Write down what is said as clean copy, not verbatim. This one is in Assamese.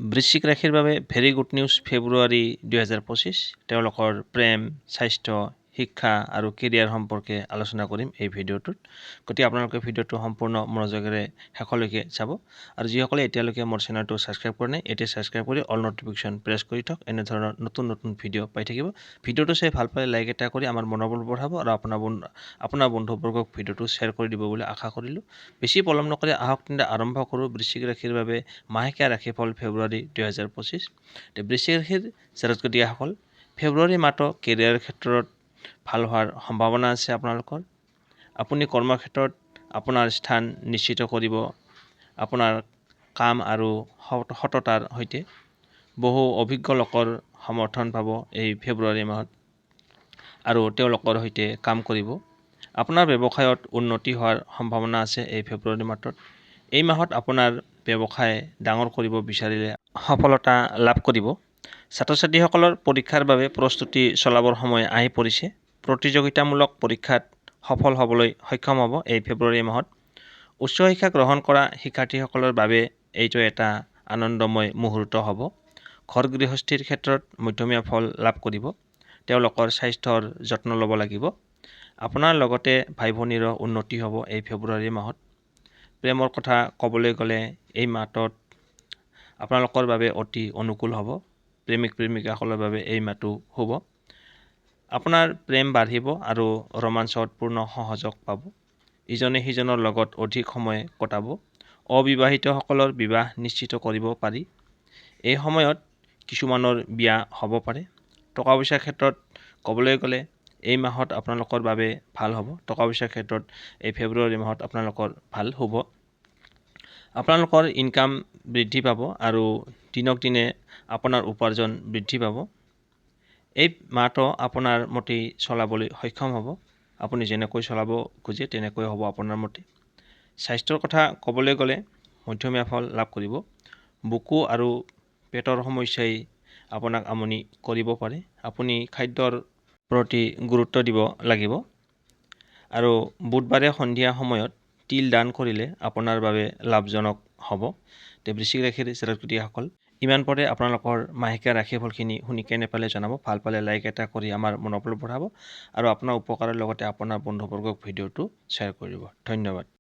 বৃশ্চিক ৰাশিৰ বাবে ভেৰি গুড নিউজ ফেব্ৰুৱাৰী 2025 তেওঁলোকৰ প্ৰেম, স্বাস্থ্য, শিক্ষা আৰু কেৰিয়াৰ সম্পৰ্কে আলোচনা কৰিম এই ভিডিঅ'টোত। গতিকে আপোনালোকে ভিডিঅ'টো সম্পূৰ্ণ মনোযোগেৰে শেষলৈকে চাব। আৰু যিসকলে এতিয়ালৈকে মোৰ চেনেলটো ছাবস্ক্ৰাইব কৰা নাই, এতিয়া ছাবস্ক্ৰাইব কৰি অল নটিফিকেশ্যন প্ৰেছ কৰি থওক। এনেধৰণৰ নতুন নতুন ভিডিঅ' পাই থাকিব। ভিডিঅ'টো চাই ভাল পালে লাইক এটা কৰি আমাৰ মনোবল বঢ়াব আৰু আপোনাৰ বন্ধুবৰ্গক ভিডিঅ'টো শ্বেয়াৰ কৰি দিব বুলি আশা কৰিলোঁ। বেছি পলম নকৰি আহক তেন্তে আৰম্ভ কৰোঁ বৃশ্চিক ৰাশিৰ বাবে মাহেকীয়া ৰাশিফল ফেব্ৰুৱাৰী 2025। বৃশ্চিক ৰাশিৰ জাতকসকল ফেব্ৰুৱাৰী মাহটো কেৰিয়াৰ ক্ষেত্ৰত ভাল হোৱাৰ সম্ভাৱনা আছে আপোনালোকৰ। আপুনি কৰ্মক্ষেত্ৰত আপোনাৰ স্থান নিশ্চিত কৰিব। আপোনাৰ কাম আৰু সততাৰ সৈতে বহু অভিজ্ঞ লোকৰ সমৰ্থন পাব এই ফেব্ৰুৱাৰী মাহত আৰু তেওঁলোকৰ সৈতে কাম কৰিব। আপোনাৰ ব্যৱসায়ত উন্নতি হোৱাৰ সম্ভাৱনা আছে এই ফেব্ৰুৱাৰী মাহটোত। এই মাহত আপোনাৰ ব্যৱসায় ডাঙৰ কৰিব বিচাৰিলে সফলতা লাভ কৰিব। ছাত্ৰ ছাত্ৰীসকলৰ পৰীক্ষাৰ বাবে প্ৰস্তুতি চলাবৰ সময় আহি পৰিছে। প্ৰতিযোগিতামূলক পৰীক্ষাত সফল হ'বলৈ সক্ষম হ'ব এই ফেব্ৰুৱাৰী মাহত। উচ্চ শিক্ষা গ্ৰহণ কৰা শিক্ষাৰ্থীসকলৰ বাবে এইটো এটা আনন্দময় মুহূৰ্ত হ'ব। ঘৰ গৃহস্থীৰ ক্ষেত্ৰত মধ্যমীয়া ফল লাভ কৰিব। তেওঁলোকৰ স্বাস্থ্যৰ যত্ন ল'ব লাগিব। আপোনাৰ লগতে ভাই ভনীৰো উন্নতি হ'ব এই ফেব্ৰুৱাৰী মাহত। প্ৰেমৰ কথা ক'বলৈ গ'লে এই মাহটোত আপোনালোকৰ বাবে অতি অনুকূল হ'ব। প্ৰেমিক প্ৰেমিকাসকলৰ বাবে এই মাহটো শুভ। আপোনাৰ প্ৰেম বাঢ়িব আৰু ৰোমাঞ্চত পূৰ্ণ সহযোগ পাব। ইজনে সিজনৰ লগত অধিক সময় কটাব। অবিবাহিতসকলৰ বিবাহ নিশ্চিত কৰিব পাৰি। এই সময়ত কিছুমানৰ বিয়া হ'ব পাৰে। টকা পইচাৰ ক্ষেত্ৰত ক'বলৈ গ'লে এই মাহত আপোনালোকৰ বাবে ভাল হ'ব। টকা পইচাৰ ক্ষেত্ৰত এই ফেব্ৰুৱাৰী মাহত আপোনালোকৰ ভাল হ'ব। আপোনালোকৰ ইনকাম বৃদ্ধি পাব আৰু দিনক দিনে আপোনাৰ উপাৰ্জন বৃদ্ধি পাব। এই মাহটো আপোনাৰ মতেই চলাবলৈ সক্ষম হ'ব। আপুনি যেনেকৈ চলাব খোজে তেনেকৈ হ'ব আপোনাৰ মতে। স্বাস্থ্যৰ কথা ক'বলৈ গ'লে মধ্যমীয়া ফল লাভ কৰিব। বুকু আৰু পেটৰ সমস্যাই আপোনাক আমনি কৰিব পাৰে। আপুনি খাদ্যৰ প্ৰতি গুৰুত্ব দিব লাগিব। আৰু বুধবাৰে সন্ধিয়া সময়ত তিল দান কৰিলে আপোনাৰ বাবে লাভজনক হ'ব। বৃশ্চিক ৰাশিৰ জাতকসকল ইমান পৰে আপোনালোকৰ মাহেকীয়া ৰাশিফলখিনি শুনি কেনে পালে জনাব। ভাল পালে লাইক এটা কৰি আমাৰ মনোবল বঢ়াব আৰু আপোনাৰ উপকাৰৰ লগতে আপোনাৰ বন্ধুবৰ্গক ভিডিঅ'টো শ্বেয়াৰ কৰিব। ধন্যবাদ।